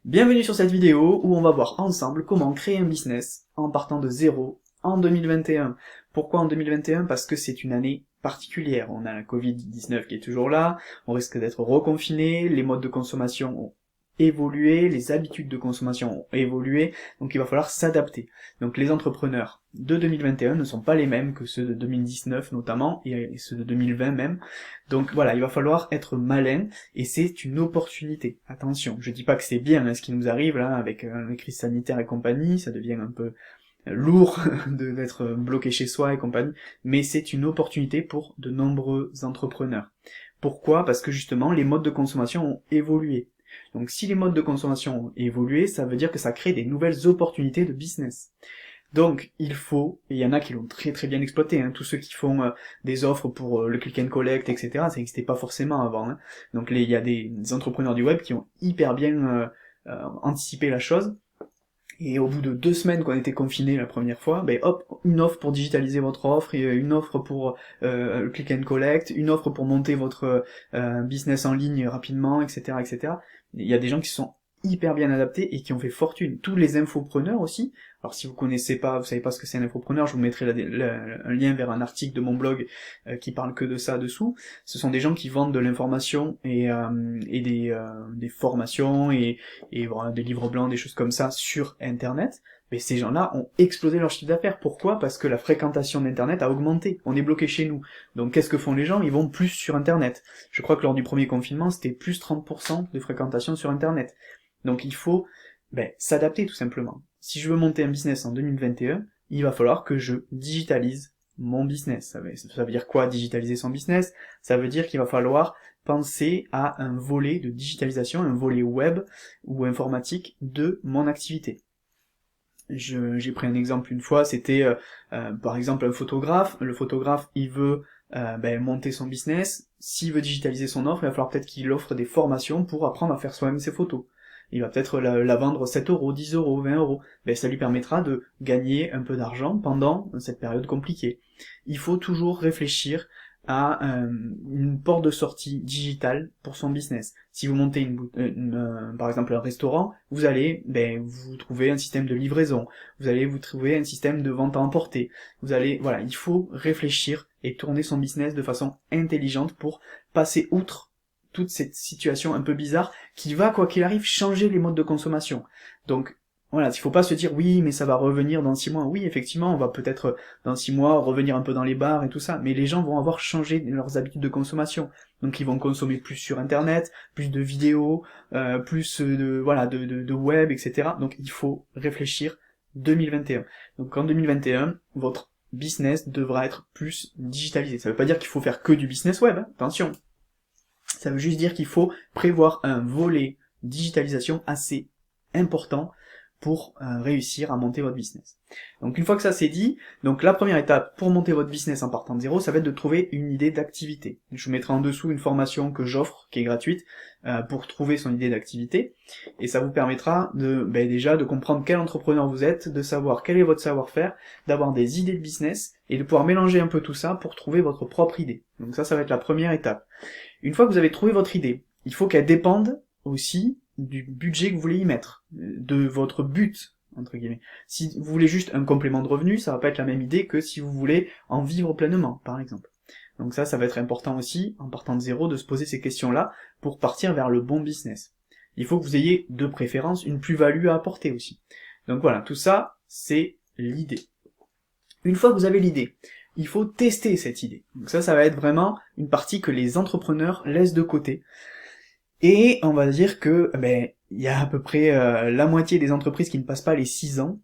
Bienvenue sur cette vidéo où on va voir ensemble comment créer un business en partant de zéro en 2021. Pourquoi en 2021? Parce que c'est une année particulière. On a la Covid-19 qui est toujours là, on risque d'être reconfiné, les modes de consommation ont évolué, les habitudes de consommation ont évolué, donc il va falloir s'adapter. Donc les entrepreneurs de 2021 ne sont pas les mêmes que ceux de 2019 notamment, et ceux de 2020 même. Donc voilà, il va falloir être malin, et c'est une opportunité. Attention, je dis pas que c'est bien ce qui nous arrive là avec les crises sanitaires et compagnie, ça devient un peu lourd d'être bloqué chez soi et compagnie, mais c'est une opportunité pour de nombreux entrepreneurs. Pourquoi? Parce que justement les modes de consommation ont évolué. Donc si les modes de consommation ont évolué, ça veut dire que ça crée des nouvelles opportunités de business. Donc il faut, et il y en a qui l'ont très très bien exploité, tous ceux qui font des offres pour le click and collect, etc., ça n'existait pas forcément avant. Donc il y a des entrepreneurs du web qui ont hyper bien anticipé la chose, et au bout de 2 semaines qu'on était confinés la première fois, ben hop, une offre pour digitaliser votre offre, et une offre pour le click and collect, une offre pour monter votre business en ligne rapidement, etc., etc. Il y a des gens qui se sont hyper bien adaptés et qui ont fait fortune. Tous les infopreneurs aussi. Alors si vous connaissez pas, vous savez pas ce que c'est un infopreneur, je vous mettrai un lien vers un article de mon blog qui parle que de ça dessous. Ce sont des gens qui vendent de l'information et des formations et voilà, des livres blancs, des choses comme ça sur Internet. Mais ces gens-là ont explosé leur chiffre d'affaires. Pourquoi? Parce que la fréquentation d'Internet a augmenté. On est bloqué chez nous. Donc qu'est-ce que font les gens? Ils vont plus sur Internet. Je crois que lors du premier confinement, c'était plus 30% de fréquentation sur Internet. Donc il faut s'adapter tout simplement. Si je veux monter un business en 2021, il va falloir que je digitalise mon business. Ça veut dire quoi, digitaliser son business? Ça veut dire qu'il va falloir penser à un volet de digitalisation, un volet web ou informatique de mon activité. J'ai pris un exemple une fois, c'était par exemple un photographe. Le photographe, il veut monter son business. S'il veut digitaliser son offre, il va falloir peut-être qu'il offre des formations pour apprendre à faire soi-même ses photos. Il va peut-être la vendre 7 euros, 10 euros, 20 euros. Ça lui permettra de gagner un peu d'argent pendant cette période compliquée. Il faut toujours réfléchir à une porte de sortie digitale pour son business. Si vous montez par exemple un restaurant, vous allez vous trouver un système de livraison, vous allez vous trouver un système de vente à emporter. Voilà, il faut réfléchir et tourner son business de façon intelligente pour passer outre toute cette situation un peu bizarre qui va, quoi qu'il arrive, changer les modes de consommation. Donc voilà, il faut pas se dire oui, mais ça va revenir dans 6 mois. Oui, effectivement, on va peut-être dans 6 mois revenir un peu dans les bars et tout ça, mais les gens vont avoir changé leurs habitudes de consommation. Donc ils vont consommer plus sur Internet, plus de vidéos, plus de web, etc. Donc il faut réfléchir 2021. Donc en 2021, votre business devra être plus digitalisé. Ça veut pas dire qu'il faut faire que du business web, attention. Ça veut juste dire qu'il faut prévoir un volet digitalisation assez important pour réussir à monter votre business. Donc une fois que ça c'est dit, donc la première étape pour monter votre business en partant de zéro, ça va être de trouver une idée d'activité. Je vous mettrai en dessous une formation que j'offre, qui est gratuite, pour trouver son idée d'activité, et ça vous permettra déjà de comprendre quel entrepreneur vous êtes, de savoir quel est votre savoir-faire, d'avoir des idées de business, et de pouvoir mélanger un peu tout ça pour trouver votre propre idée. Donc ça va être la première étape. Une fois que vous avez trouvé votre idée, il faut qu'elle dépende aussi du budget que vous voulez y mettre, de votre but, entre guillemets. Si vous voulez juste un complément de revenu, ça va pas être la même idée que si vous voulez en vivre pleinement, par exemple. Donc ça va être important aussi, en partant de zéro, de se poser ces questions-là pour partir vers le bon business. Il faut que vous ayez de préférence une plus-value à apporter aussi. Donc voilà, tout ça, c'est l'idée. Une fois que vous avez l'idée, il faut tester cette idée. Donc ça va être vraiment une partie que les entrepreneurs laissent de côté. Et on va dire que il y a à peu près la moitié des entreprises qui ne passent pas les 6 ans,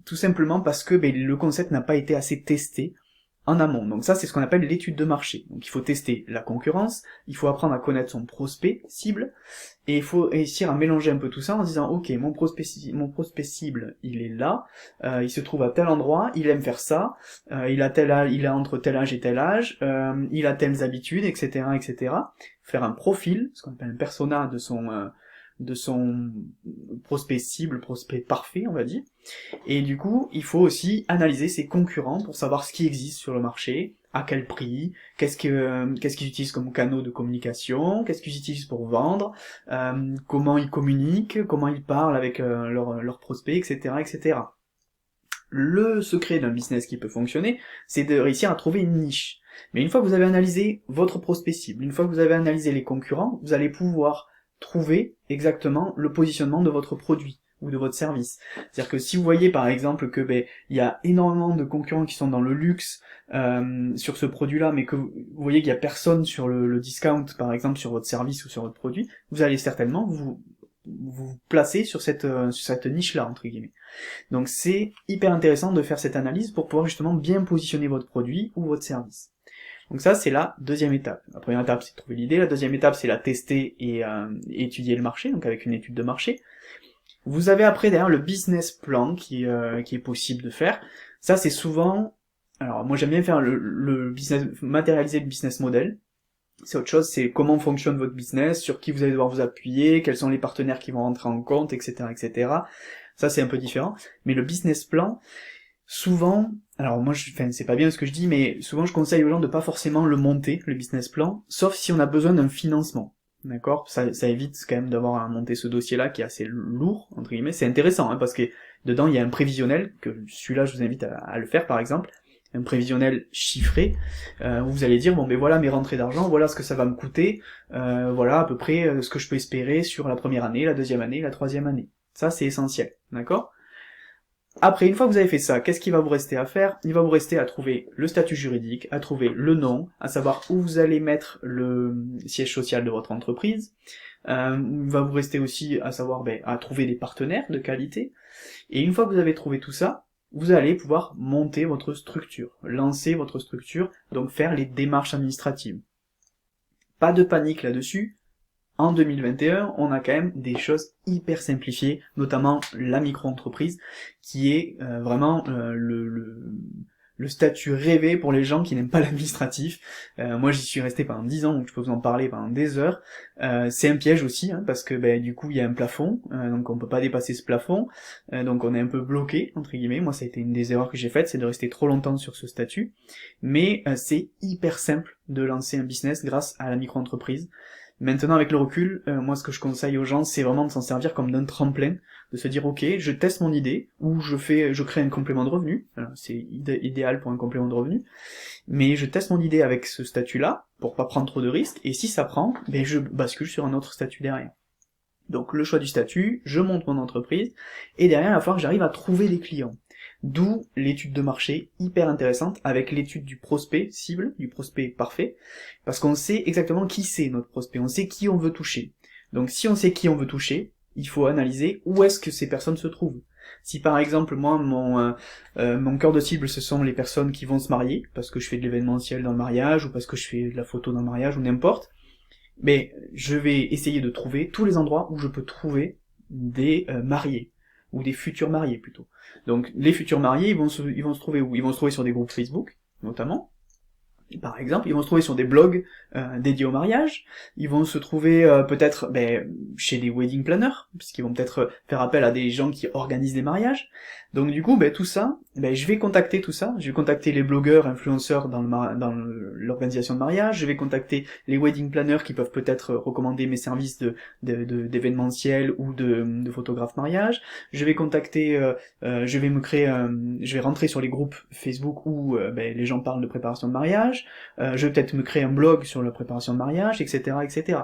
tout simplement parce que le concept n'a pas été assez testé en amont. Donc ça, c'est ce qu'on appelle l'étude de marché. Donc il faut tester la concurrence, il faut apprendre à connaître son prospect cible, et il faut réussir à mélanger un peu tout ça en se disant ok, mon prospect cible, il est là, il se trouve à tel endroit, il aime faire ça, il a tel âge, il a entre tel âge et tel âge, il a telles habitudes, etc., etc. Faire un profil, ce qu'on appelle un persona de son prospect cible, prospect parfait, on va dire. Et du coup, il faut aussi analyser ses concurrents pour savoir ce qui existe sur le marché, à quel prix, qu'est-ce qu'ils utilisent comme canaux de communication, qu'est-ce qu'ils utilisent pour vendre, comment ils communiquent, comment ils parlent avec leurs prospects, etc., etc. Le secret d'un business qui peut fonctionner, c'est de réussir à trouver une niche. Mais une fois que vous avez analysé votre prospect cible, une fois que vous avez analysé les concurrents, vous allez pouvoir trouver exactement le positionnement de votre produit ou de votre service. C'est-à-dire que si vous voyez par exemple que il y a énormément de concurrents qui sont dans le luxe sur ce produit-là, mais que vous voyez qu'il y a personne sur le discount, par exemple sur votre service ou sur votre produit, vous allez certainement vous placer sur cette niche-là, entre guillemets. Donc c'est hyper intéressant de faire cette analyse pour pouvoir justement bien positionner votre produit ou votre service. Donc ça, c'est la deuxième étape. La première étape, c'est de trouver l'idée. La deuxième étape, c'est la tester et étudier le marché, donc avec une étude de marché. Vous avez après derrière le business plan qui est possible de faire. Ça, c'est souvent... Alors moi, j'aime bien faire le business, matérialiser le business model. C'est autre chose, c'est comment fonctionne votre business, sur qui vous allez devoir vous appuyer, quels sont les partenaires qui vont rentrer en compte, etc., etc. Ça, c'est un peu différent. Mais le business plan, souvent, alors moi, c'est pas bien ce que je dis, mais souvent je conseille aux gens de pas forcément le monter, le business plan, sauf si on a besoin d'un financement. D'accord? Ça évite quand même d'avoir à monter ce dossier-là qui est assez lourd, entre guillemets. C'est intéressant, hein, parce que dedans, il y a un prévisionnel, que celui-là, je vous invite à le faire, par exemple. Un prévisionnel chiffré, où vous allez dire, bon ben voilà mes rentrées d'argent, voilà ce que ça va me coûter, voilà à peu près ce que je peux espérer sur la première année, la deuxième année, la troisième année. Ça, c'est essentiel, d'accord? Après, une fois que vous avez fait ça, qu'est-ce qu'il va vous rester à faire? Il va vous rester à trouver le statut juridique, à trouver le nom, à savoir où vous allez mettre le siège social de votre entreprise. Il va vous rester aussi à savoir à trouver des partenaires de qualité. Et une fois que vous avez trouvé tout ça, vous allez pouvoir monter votre structure, lancer votre structure, donc faire les démarches administratives. Pas de panique là-dessus. En 2021, on a quand même des choses hyper simplifiées, notamment la micro-entreprise, qui est vraiment le statut rêvé pour les gens qui n'aiment pas l'administratif. Moi, j'y suis resté pendant 10 ans, donc je peux vous en parler pendant des heures. C'est un piège aussi, hein, parce que du coup, il y a un plafond, donc on peut pas dépasser ce plafond, donc on est un peu bloqué, entre guillemets. Moi, ça a été une des erreurs que j'ai faites, c'est de rester trop longtemps sur ce statut. Mais c'est hyper simple de lancer un business grâce à la micro-entreprise. Maintenant, avec le recul, moi, ce que je conseille aux gens, c'est vraiment de s'en servir comme d'un tremplin, de se dire, ok, je teste mon idée, ou je crée un complément de revenu, c'est idéal pour un complément de revenu, mais je teste mon idée avec ce statut-là, pour pas prendre trop de risques, et si ça prend, je bascule sur un autre statut derrière. Donc, le choix du statut, je monte mon entreprise, et derrière, il va falloir que j'arrive à trouver des clients. D'où l'étude de marché hyper intéressante avec l'étude du prospect cible, du prospect parfait, parce qu'on sait exactement qui c'est notre prospect, on sait qui on veut toucher. Donc si on sait qui on veut toucher, il faut analyser où est-ce que ces personnes se trouvent. Si par exemple moi mon cœur de cible ce sont les personnes qui vont se marier, parce que je fais de l'événementiel dans le mariage, ou parce que je fais de la photo dans le mariage, ou n'importe, mais je vais essayer de trouver tous les endroits où je peux trouver des mariés, ou des futurs mariés plutôt. Donc les futurs mariés, ils vont se trouver où? Ils vont se trouver sur des groupes Facebook, notamment. Par exemple, ils vont se trouver sur des blogs dédiés au mariage, ils vont se trouver peut-être chez des wedding planners, puisqu'ils vont peut-être faire appel à des gens qui organisent des mariages. Donc du coup, tout ça, je vais contacter tout ça, je vais contacter les blogueurs, influenceurs dans l'organisation de mariage, je vais contacter les wedding planners qui peuvent peut-être recommander mes services d'événementiel ou de photographe mariage, je vais contacter, je vais rentrer sur les groupes Facebook où les gens parlent de préparation de mariage, je vais peut-être me créer un blog sur la préparation de mariage, etc., etc.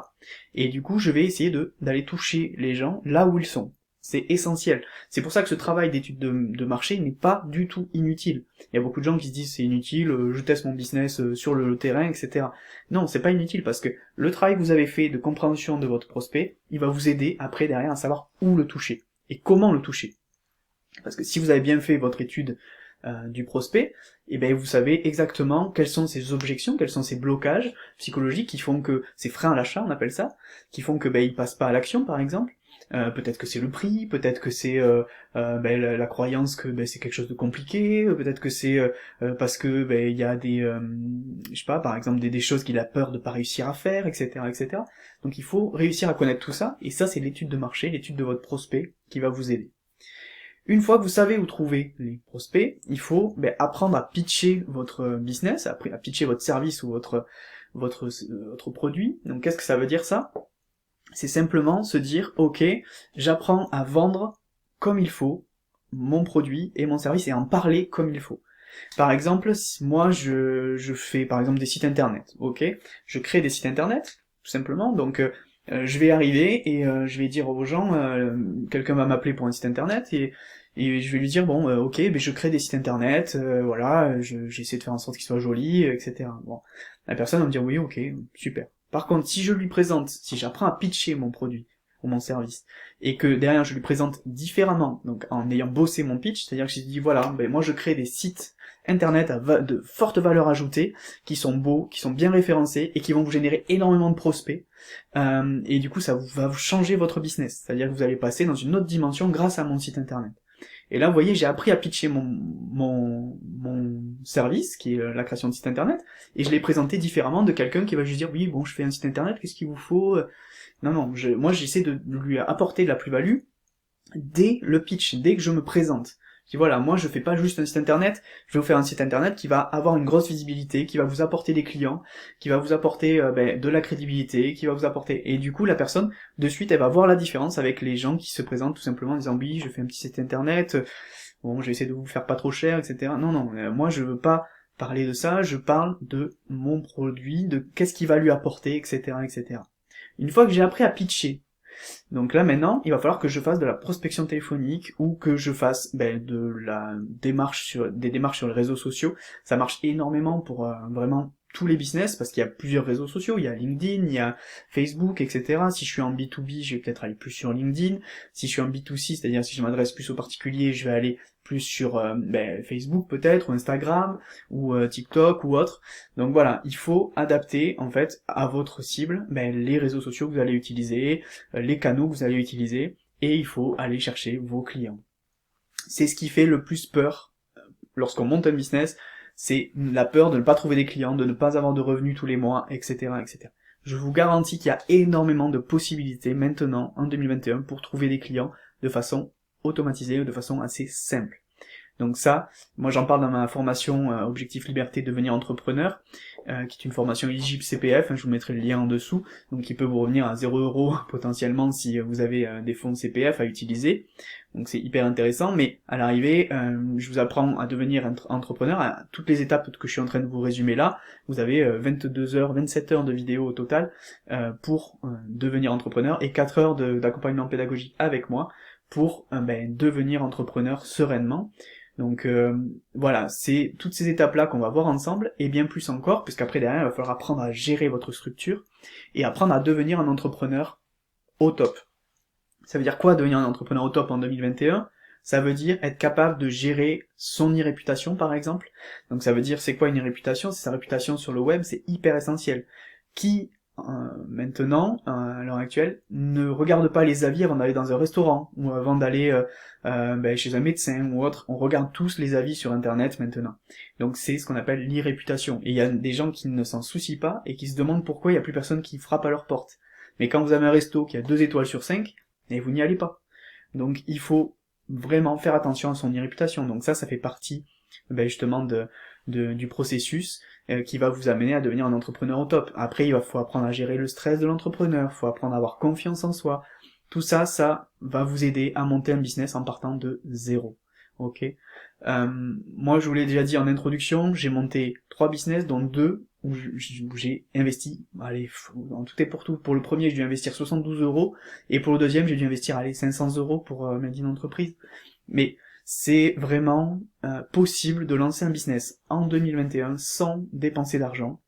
Et du coup, je vais essayer d'aller toucher les gens là où ils sont. C'est essentiel. C'est pour ça que ce travail d'étude de marché n'est pas du tout inutile. Il y a beaucoup de gens qui se disent c'est inutile, je teste mon business sur le terrain, etc. Non, c'est pas inutile parce que le travail que vous avez fait de compréhension de votre prospect, il va vous aider après derrière à savoir où le toucher et comment le toucher. Parce que si vous avez bien fait votre étude du prospect, vous savez exactement quelles sont ces objections, quels sont ces blocages psychologiques qui font que, ces freins à l'achat, on appelle ça, qui font que il passe pas à l'action par exemple. Peut-être que c'est le prix, peut-être que c'est la croyance que c'est quelque chose de compliqué, peut-être que c'est parce que il y a des je sais pas, par exemple des choses qu'il a peur de pas réussir à faire, etc., etc. Donc il faut réussir à connaître tout ça, et ça c'est l'étude de marché, l'étude de votre prospect qui va vous aider. Une fois que vous savez où trouver les prospects, il faut apprendre à pitcher votre business, à pitcher votre service ou votre produit. Donc qu'est-ce que ça veut dire ça? C'est simplement se dire, ok, j'apprends à vendre comme il faut mon produit et mon service et en parler comme il faut. Par exemple, si moi je fais par exemple des sites internet, ok, je crée des sites internet, tout simplement, donc je vais arriver et je vais dire aux gens, quelqu'un va m'appeler pour un site internet et je vais lui dire bon ok, je crée des sites internet, voilà, j'essaie de faire en sorte qu'ils soient jolis, etc. Bon, la personne va me dire oui ok, super. Par contre, si je lui présente, si j'apprends à pitcher mon produit ou mon service, et que derrière je lui présente différemment, donc en ayant bossé mon pitch, c'est-à-dire que je lui dis voilà, moi je crée des sites internet de forte valeur ajoutée, qui sont beaux, qui sont bien référencés, et qui vont vous générer énormément de prospects, et du coup ça va vous changer votre business, c'est-à-dire que vous allez passer dans une autre dimension grâce à mon site internet. Et là, vous voyez, j'ai appris à pitcher mon service, qui est la création de site internet, et je l'ai présenté différemment de quelqu'un qui va juste dire, oui, bon, je fais un site internet, qu'est-ce qu'il vous faut? Non, moi j'essaie de lui apporter de la plus-value dès le pitch, dès que je me présente. Je dis voilà, moi je fais pas juste un site internet, je vais vous faire un site internet qui va avoir une grosse visibilité, qui va vous apporter des clients, qui va vous apporter de la crédibilité, qui va vous apporter... Et du coup la personne, de suite, elle va voir la différence avec les gens qui se présentent tout simplement en disant oui, je fais un petit site internet, bon je vais essayer de vous faire pas trop cher, etc. Non, moi je veux pas parler de ça, je parle de mon produit, de qu'est-ce qu'il va lui apporter, etc., etc. Une fois que j'ai appris à pitcher, donc là maintenant, il va falloir que je fasse de la prospection téléphonique ou que je fasse de la des démarches sur les réseaux sociaux. Ça marche énormément pour vraiment tous les business parce qu'il y a plusieurs réseaux sociaux, il y a LinkedIn, il y a Facebook, etc. Si je suis en B2B, je vais peut-être aller plus sur LinkedIn. Si je suis en B2C, c'est-à-dire si je m'adresse plus aux particuliers, je vais aller plus sur Facebook peut-être, ou Instagram, ou TikTok ou autre. Donc voilà, il faut adapter en fait à votre cible les réseaux sociaux que vous allez utiliser, les canaux que vous allez utiliser, et il faut aller chercher vos clients. C'est ce qui fait le plus peur lorsqu'on monte un business, c'est la peur de ne pas trouver des clients, de ne pas avoir de revenus tous les mois, etc., etc. Je vous garantis qu'il y a énormément de possibilités maintenant, en 2021, pour trouver des clients de façon automatisée ou de façon assez simple. Donc ça, moi j'en parle dans ma formation Objectif Liberté Devenir Entrepreneur, qui est une formation éligible CPF, je vous mettrai le lien en dessous, donc qui peut vous revenir à 0 € potentiellement si vous avez des fonds CPF à utiliser. Donc c'est hyper intéressant, mais à l'arrivée, je vous apprends à devenir entrepreneur, à toutes les étapes que je suis en train de vous résumer là. Vous avez 22 heures, 27 heures de vidéo au total pour devenir entrepreneur et 4 heures d'accompagnement pédagogique avec moi pour devenir entrepreneur sereinement. Donc voilà, c'est toutes ces étapes-là qu'on va voir ensemble, et bien plus encore, puisqu'après derrière, il va falloir apprendre à gérer votre structure, et apprendre à devenir un entrepreneur au top. Ça veut dire quoi devenir un entrepreneur au top en 2021? Ça veut dire être capable de gérer son e-réputation par exemple. Donc ça veut dire c'est quoi une e-réputation? C'est sa réputation sur le web, c'est hyper essentiel. Qui maintenant, à l'heure actuelle, ne regarde pas les avis avant d'aller dans un restaurant ou avant d'aller chez un médecin ou autre. On regarde tous les avis sur internet maintenant. Donc c'est ce qu'on appelle l'e-réputation. Et il y a des gens qui ne s'en soucient pas et qui se demandent pourquoi il n'y a plus personne qui frappe à leur porte. Mais quand vous avez un resto qui a 2 étoiles sur 5, et vous n'y allez pas. Donc il faut vraiment faire attention à son e-réputation. Donc ça fait partie justement du processus qui va vous amener à devenir un entrepreneur au top. Après, faut apprendre à gérer le stress de l'entrepreneur, faut apprendre à avoir confiance en soi. Tout ça, ça va vous aider à monter un business en partant de zéro. Ok. Moi, je vous l'ai déjà dit en introduction, j'ai monté 3 business, dont 2 où j'ai investi, allez, en tout et pour tout. Pour le premier, j'ai dû investir 72 €, et pour le deuxième, j'ai dû investir, 500 € pour mettre une entreprise. Mais c'est vraiment possible de lancer un business en 2021 sans dépenser d'argent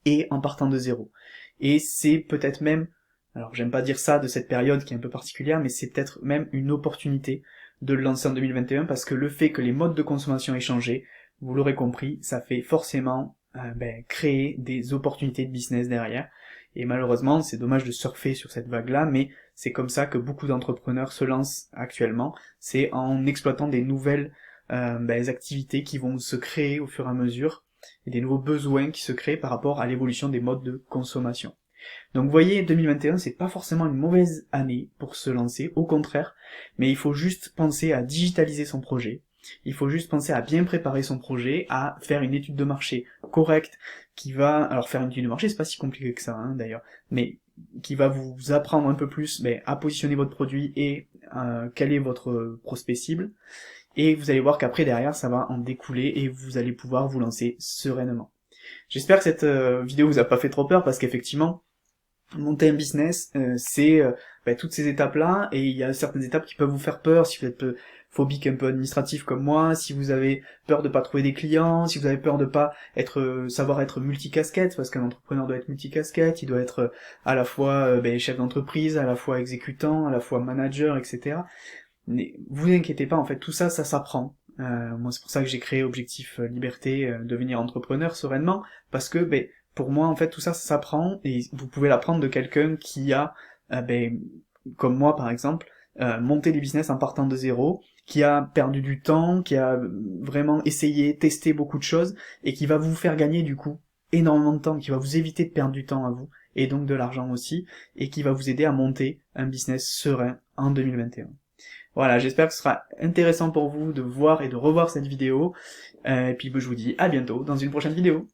et en partant de zéro. Et c'est peut-être même, alors j'aime pas dire ça de cette période qui est un peu particulière, mais c'est peut-être même une opportunité de le lancer en 2021 parce que le fait que les modes de consommation aient changé, vous l'aurez compris, ça fait forcément créer des opportunités de business derrière. Et malheureusement, c'est dommage de surfer sur cette vague-là, mais c'est comme ça que beaucoup d'entrepreneurs se lancent actuellement. C'est en exploitant des nouvelles activités qui vont se créer au fur et à mesure, et des nouveaux besoins qui se créent par rapport à l'évolution des modes de consommation. Donc vous voyez, 2021, c'est pas forcément une mauvaise année pour se lancer, au contraire, mais il faut juste penser à digitaliser son projet, il faut juste penser à bien préparer son projet, à faire une étude de marché correcte, qui va... Alors faire une étude de marché, c'est pas si compliqué que ça, hein, d'ailleurs, mais qui va vous apprendre un peu plus à positionner votre produit et quel est votre prospect cible, et vous allez voir qu'après, derrière, ça va en découler, et vous allez pouvoir vous lancer sereinement. J'espère que cette vidéo vous a pas fait trop peur, parce qu'effectivement, monter un business, c'est toutes ces étapes-là, et il y a certaines étapes qui peuvent vous faire peur, si vous êtes phobique un peu administratif comme moi, si vous avez peur de pas trouver des clients, si vous avez peur de pas savoir être multicasquette, parce qu'un entrepreneur doit être multicasquette, il doit être à la fois chef d'entreprise, à la fois exécutant, à la fois manager, etc. Mais vous inquiétez pas, en fait, tout ça, ça s'apprend. Moi, c'est pour ça que j'ai créé Objectif Liberté, devenir entrepreneur sereinement, parce que pour moi, en fait, tout ça, ça s'apprend, et vous pouvez l'apprendre de quelqu'un qui a, comme moi par exemple, monté des business en partant de zéro, qui a perdu du temps, qui a vraiment essayé, testé beaucoup de choses, et qui va vous faire gagner du coup énormément de temps, qui va vous éviter de perdre du temps à vous, et donc de l'argent aussi, et qui va vous aider à monter un business serein en 2021. Voilà, j'espère que ce sera intéressant pour vous de voir et de revoir cette vidéo, et puis je vous dis à bientôt dans une prochaine vidéo.